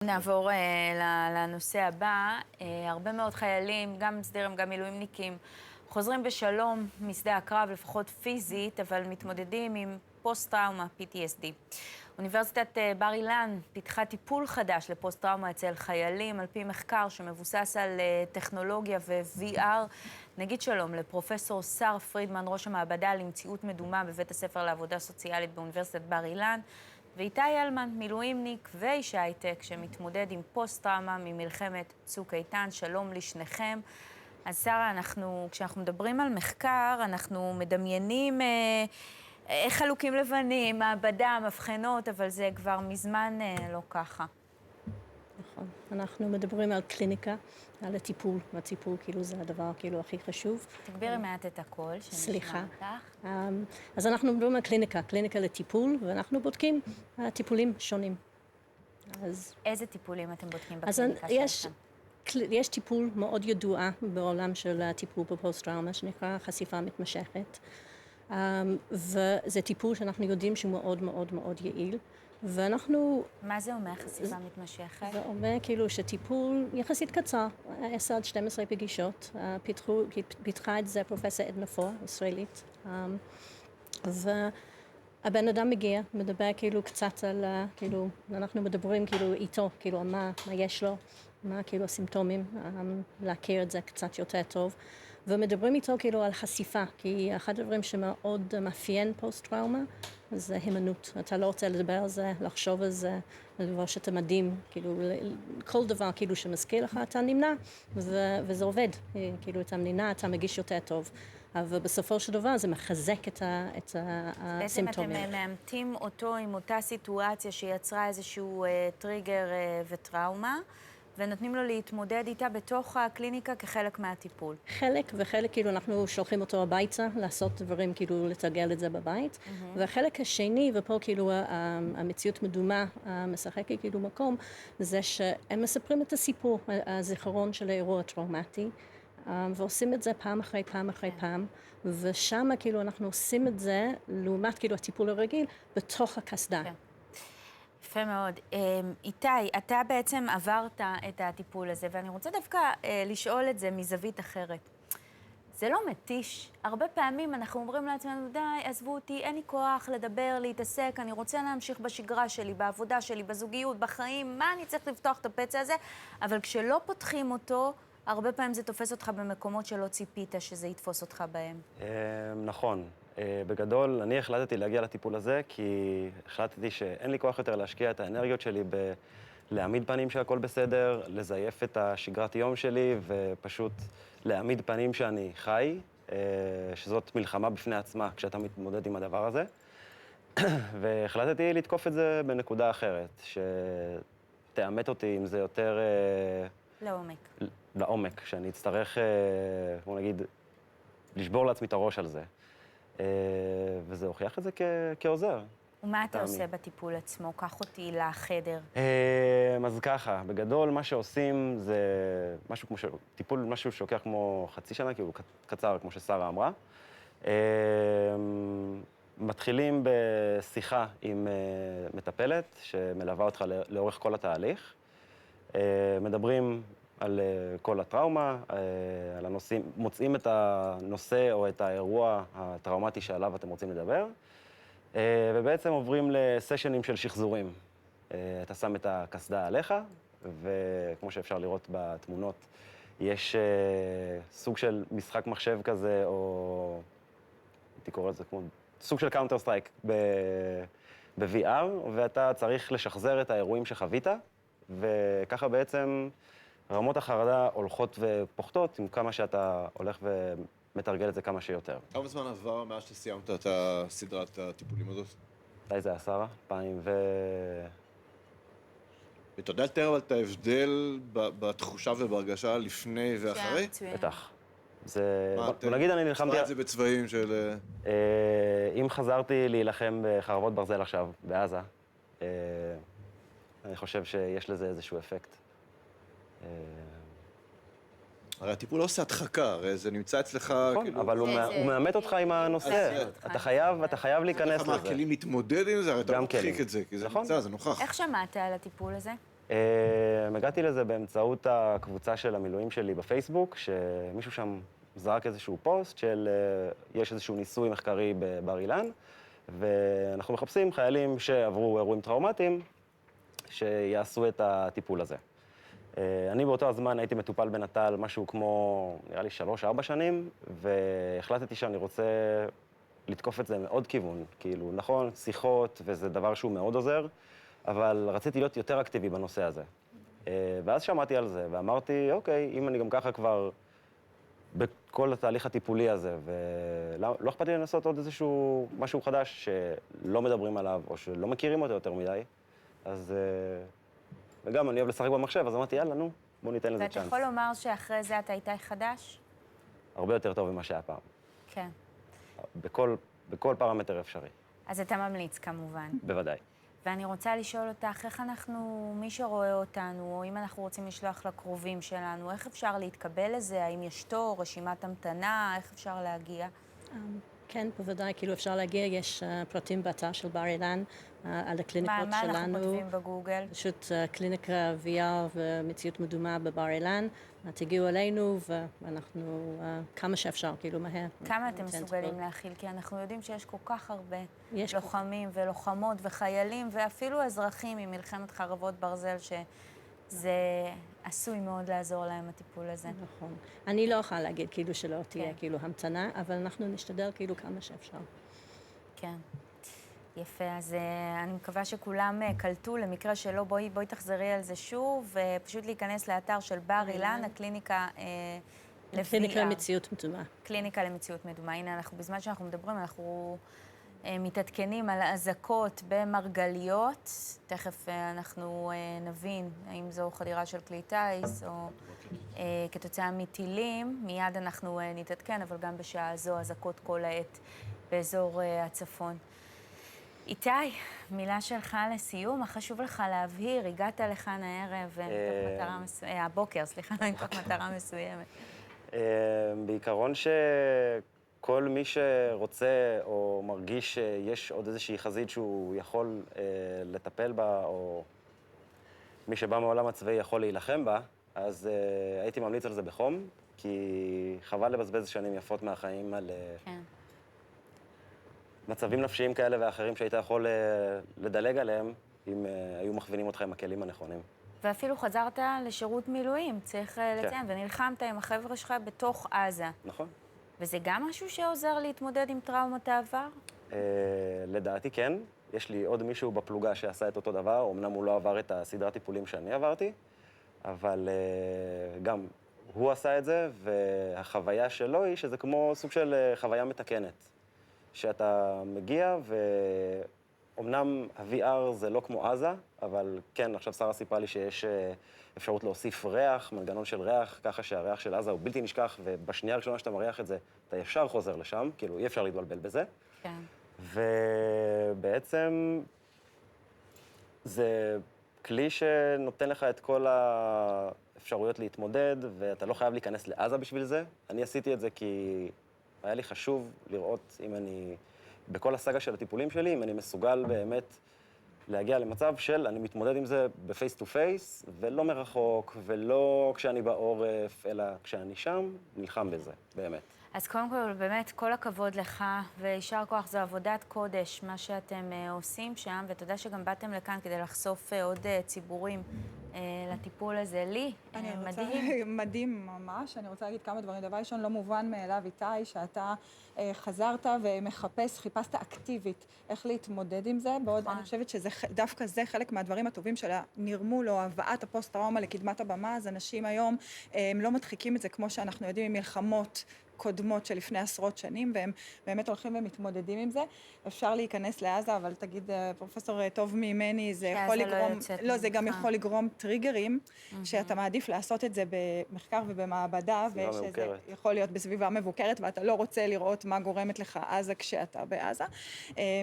נעבור לנושא הבא. הרבה מאוד חיילים, גם סדירים, גם מילואימניקים, חוזרים בשלום משדה הקרב, לפחות פיזית, אבל מתמודדים עם פוסט-טראומה, PTSD. אוניברסיטת בר אילן פיתחה טיפול חדש לפוסט-טראומה אצל חיילים, על פי מחקר שמבוסס על טכנולוגיה ו-VR. נגיד שלום לפרופסור שר פרידמן, ראש המעבדה למציאות מדומה בבית הספר לעבודה סוציאלית באוניברסיטת בר אילן, ואיתי אלמן, מילואימניק ואיש הייטק, שמתמודד עם פוסט-טראומה ממלחמת צוק איתן. שלום לשניכם. אז שרה, כשאנחנו מדברים על מחקר, אנחנו מדמיינים איך חלוקים לבנים, מעבדה, מבחנות, אבל זה כבר מזמן לא ככה. נכון. אנחנו מדברים על קליניקה, על הטיפול, והטיפול כאילו זה הדבר כאילו הכי חשוב. תגבירי מעט את הקול, סליחה. שנשמע אותך. אז אנחנו מדברים על קליניקה, קליניקה לטיפול, ואנחנו בודקים טיפולים שונים. איזה טיפולים אתם בודקים אז בקליניקה שלכם? יש טיפול מאוד ידוע בעולם של הטיפול בפוסט-טראומה, שנקרא חשיפה מתמשכת. וזה טיפול שאנחנו יודעים שהוא מאוד מאוד מאוד יעיל. ואנחנו... מה זה אומר חשיפה מתמשכת? זה אומר כאילו שטיפול יחסית קצר, 10 עד 12 פגישות, פיתחה את זה פרופסור עדנה פור, ישראלית. והבן אדם מגיע, מדבר כאילו קצת על, כאילו, אנחנו מדברים כאילו איתו, כאילו מה יש לו, מה כאילו הסימפטומים, להכיר את זה קצת יותר טוב. ומדברים איתו כאילו על חשיפה, כי אחד הדברים שמאוד מאפיין פוסט-טראומה, זה הימנעות. אתה לא רוצה לדבר על זה, לחשוב על זה, לדבר שאתה מדהים, כאילו, כל דבר כאילו שמזכיר לך, אתה נמנע, וזה עובד. כאילו, אתה נמנע, אתה מגיש יותר טוב. אבל בסופו של דבר זה מחזק את הסימפטומים. בעצם אתם מאמתים אותו עם אותה סיטואציה שיצרה איזשהו טריגר וטראומה, ונותנים לו להתמודד איתה בתוך הקליניקה כחלק מהטיפול. וחלק כאילו אנחנו שולחים אותו הביתה, לעשות דברים כאילו לתרגל את זה בבית. והחלק השני, ופה כאילו המציאות מדומה משחקת כאילו מקום, זה שהם מספרים את הסיפור, הזיכרון של האירוע הטראומטי, ועושים את זה פעם אחרי פעם אחרי פעם, ושם כאילו אנחנו עושים את זה, לעומת כאילו הטיפול הרגיל, בתוך הקסדה. כן. יפה מאוד. איתי, אתה בעצם עברת את הטיפול הזה, ואני רוצה דווקא לשאול את זה מזווית אחרת. זה לא מתיש. הרבה פעמים אנחנו אומרים לעצמנו, די, עזבו אותי, אין לי כוח לדבר, להתעסק, אני רוצה להמשיך בשגרה שלי, בעבודה שלי, בזוגיות, בחיים, מה אני צריך לפתוח את הפצע הזה? אבל כשלא פותחים אותו, הרבה פעמים זה תופס אותך במקומות שלא ציפית שזה יתפוס אותך בהם. נכון. בגדול, אני החלטתי להגיע לטיפול הזה, כי החלטתי שאין לי כוח יותר להשקיע את האנרגיות שלי להעמיד פנים שהכל בסדר, לזייף את השגרת יום שלי, ופשוט להעמיד פנים שאני חי, שזאת מלחמה בפני עצמה כשאתה מתמודד עם הדבר הזה. והחלטתי לתקוף את זה בנקודה אחרת, שתאמת אותי אם זה יותר... לעומק, שאני אצטרך, בוא נגיד, לשבור לעצמי את הראש על זה. וזה הוכיח את זה כעוזר. ומה אתה עושה בטיפול עצמו? קח אותי לחדר. אז ככה, בגדול מה שעושים זה טיפול, משהו שלוקח כמו חצי שנה, כאילו קצר, כמו ששרה אמרה. מתחילים בשיחה עם מטפלת שמלווה אותך לאורך כל התהליך. מדברים על כל הטראומה, על הנושאים, מוצאים את הנושא או את האירוע הטראומטי שעליו אתם רוצים לדבר, ובעצם עוברים לסשנים של שחזורים. אתה שם את הקסדה עליך, וכמו שאפשר לראות בתמונות, יש סוג של משחק מחשב כזה, או הייתי קורא לזה כמו סוג של קאונטר סטרייק ב-VR, ואתה צריך לשחזר את האירועים שחווית, וככה בעצם רמות החרדה הולכות ופוחתות עם כמה שאתה הולך ומתרגל את זה כמה שיותר. כמה זמן עבר מאז שסיימת את סדרת הטיפולים הזאת? מתי זה היה, שרה? 2000 ואתה יודע לתאר אבל את ההבדל בתחושה ובהרגשה לפני ואחרי? בטח. בוא נגיד, אני נלחמתי... צבע את זה בצבעים של... אם חזרתי להילחם בחרבות ברזל עכשיו, בעזה, אני חושב שיש לזה איזשהו אפקט. הרי הטיפול לא עושה הדחקה, הרי זה נמצא אצלך... נכון, אבל הוא מאמת אותך עם הנושא. אתה חייב להיכנס לזה. מה הכלים להתמודד עם זה? הרי אתה מדחיק את זה, כי זה נמצא, זה נוכח. איך שמעת על הטיפול הזה? הגעתי לזה באמצעות הקבוצה של המילואים שלי בפייסבוק, שמישהו שם זרק איזשהו פוסט של יש איזשהו ניסוי מחקרי בבר אילן, ואנחנו מחפשים חיילים שעברו אירועים טראומטיים, שיעשו את הטיפול הזה. אני באותו הזמן הייתי מטופל בנט"ל משהו כמו, נראה לי 3-4 שנים, והחלטתי שאני רוצה לתקוף את זה מעוד כיוון. כאילו, נכון, שיחות, וזה דבר שהוא מאוד עוזר, אבל רציתי להיות יותר אקטיבי בנושא הזה. ואז שמעתי על זה, ואמרתי, אוקיי, אם אני גם ככה כבר בכל התהליך הטיפולי הזה, ולא אכפת לי לנסות עוד איזשהו משהו חדש שלא מדברים עליו, או שלא מכירים אותו יותר מדי, אז... וגם אני אוהב לשחק במחשב, אז אמרתי, יאללה, נו, בוא ניתן לזה צ'אנס. ואתה יכול לומר שאחרי זה אתה איתי חדש? הרבה יותר טוב ממה שהיה פעם. כן. בכל פרמטר אפשרי. אז אתה ממליץ, כמובן. בוודאי. ואני רוצה לשאול אותך, איך אנחנו, מי שרואה אותנו, או אם אנחנו רוצים לשלוח לקרובים שלנו, איך אפשר להתקבל לזה? האם יש תור, רשימת המתנה, איך אפשר להגיע? כן, בוודאי, כאילו אפשר להגיע, יש פרטים באתר של בר אילן על הקליניקות שלנו. מה אנחנו כותבים בגוגל? פשוט קליניקה VR ומציאות מדומה בבר אילן. תגיעו אלינו ואנחנו כמה שאפשר, כאילו מהר. כמה אתם מסוגלים להכיל? כי אנחנו יודעים שיש כל כך הרבה יש לוחמים ולוחמות וחיילים ואפילו אזרחים ממלחמת חרבות ברזל שזה עשוי מאוד לעזור להם הטיפול הזה. נכון. אני לא יכולה להגיד כאילו שלא תהיה כן. כאילו המתנה, אבל אנחנו נשתדל כאילו כמה שאפשר. כן. יפה, אז אני מקווה שכולם קלטו, למקרה שלא, בואי תחזרי על זה שוב, ופשוט להיכנס לאתר של בר אילן, הקליניקה קליניקה למציאות מדומה. קליניקה למציאות מדומה. הנה, בזמן שאנחנו מדברים, אנחנו מתעדכנים על אזעקות במרגליות. תכף אנחנו נבין האם זו חדירה של כלי טיס או כתוצאה מטילים. מיד אנחנו נתעדכן, אבל גם בשעה זו אזעקות כל העת באזור הצפון. איתי, מילה שלך לסיום, מה חשוב לך להבהיר? הגעת לכאן הערב מתוך מטרה מסוימת, הבוקר, סליחה, מתוך מטרה מסוימת. בעיקרון שכל מי שרוצה או מרגיש שיש עוד איזושהי חזית שהוא יכול לטפל בה, או מי שבא מעולם הצבאי יכול להילחם בה, אז הייתי ממליץ על זה בחום, כי חבל לבזבז שנים יפות מהחיים על... כן. מצבים נפשיים כאלה ואחרים שהיית יכול לדלג עליהם, אם היו מכווינים אותך עם הכלים הנכונים. ואפילו חזרת לשירות מילואים, צריך לציין, ונלחמת עם החבר'ה שלך בתוך עזה. נכון. וזה גם משהו שעוזר להתמודד עם טראומת העבר? לדעתי כן. יש לי עוד מישהו בפלוגה שעשה את אותו דבר, אמנם הוא לא עבר את הסדרת טיפולים שאני עברתי, אבל גם הוא עשה את זה, והחוויה שלו היא שזה כמו סוג של חוויה מתקנת. שאתה מגיע, ואומנם ה-VR זה לא כמו עזה, אבל כן, עכשיו שרה סיפרה לי שיש אפשרות להוסיף ריח, מנגנון של ריח, ככה שהריח של עזה הוא בלתי נשכח, ובשנייה הראשונה שאתה מריח את זה, אתה ישר חוזר לשם, כאילו אי אפשר להתבלבל בזה. כן. ובעצם זה כלי שנותן לך את כל האפשרויות להתמודד, ואתה לא חייב להיכנס לעזה בשביל זה. אני עשיתי את זה כי... היה לי חשוב לראות אם אני, בכל הסאגה של הטיפולים שלי, אם אני מסוגל באמת להגיע למצב של אני מתמודד עם זה בפייס טו פייס, ולא מרחוק, ולא כשאני בעורף, אלא כשאני שם, נלחם בזה, באמת. אז קודם כל, באמת, כל הכבוד לך, וישר כוח, זו עבודת קודש, מה שאתם עושים שם, ותודה שגם באתם לכאן כדי לחשוף עוד ציבורים לטיפול הזה. לי, מדהים. מדהים ממש. אני רוצה להגיד כמה דברים. דבר ראשון, לא מובן מאליו, איתי, שאתה חזרת חיפשת אקטיבית איך להתמודד עם זה, בעוד אני חושבת שדווקא זה חלק מהדברים הטובים של הנרמול או הבאת הפוסט-טראומה לקדמת הבמה, אז אנשים היום הם לא מדחיקים את זה כמו שאנחנו יודעים ממלחמות קודמות של לפני עשרות שנים, והם באמת הולכים ומתמודדים עם זה. אפשר להיכנס לעזה, אבל תגיד, פרופסור טוב ממני, זה יכול לגרום, לא, זה גם יכול לגרום טריגרים, שאתה מעדיף לעשות את זה במחקר ובמעבדה, ושזה יכול להיות בסביבה מבוקרת, ואתה לא רוצה לראות מה גורמת לך עזה כשאתה בעזה.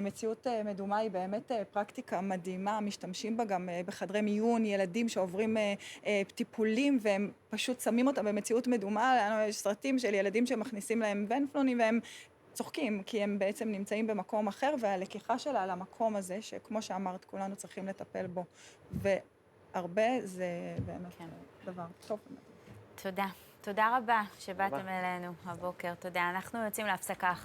מציאות מדומה היא באמת פרקטיקה מדהימה, משתמשים בה גם בחדרי מיון, ילדים שעוברים טיפולים, והם פשוט שמים אותם במציאות מדומה. יש סרטים של ילדים שמכניסים להם ונפלונים, והם צוחקים, כי הם בעצם נמצאים במקום אחר, והלקיחה שלה למקום הזה, שכמו שאמרת, כולנו צריכים לטפל בו. הרבה, זה באמת כן. דבר טוב. תודה. תודה רבה שבאתם אלינו הבוקר. תודה. אנחנו יוצאים להפסקה אחרונה.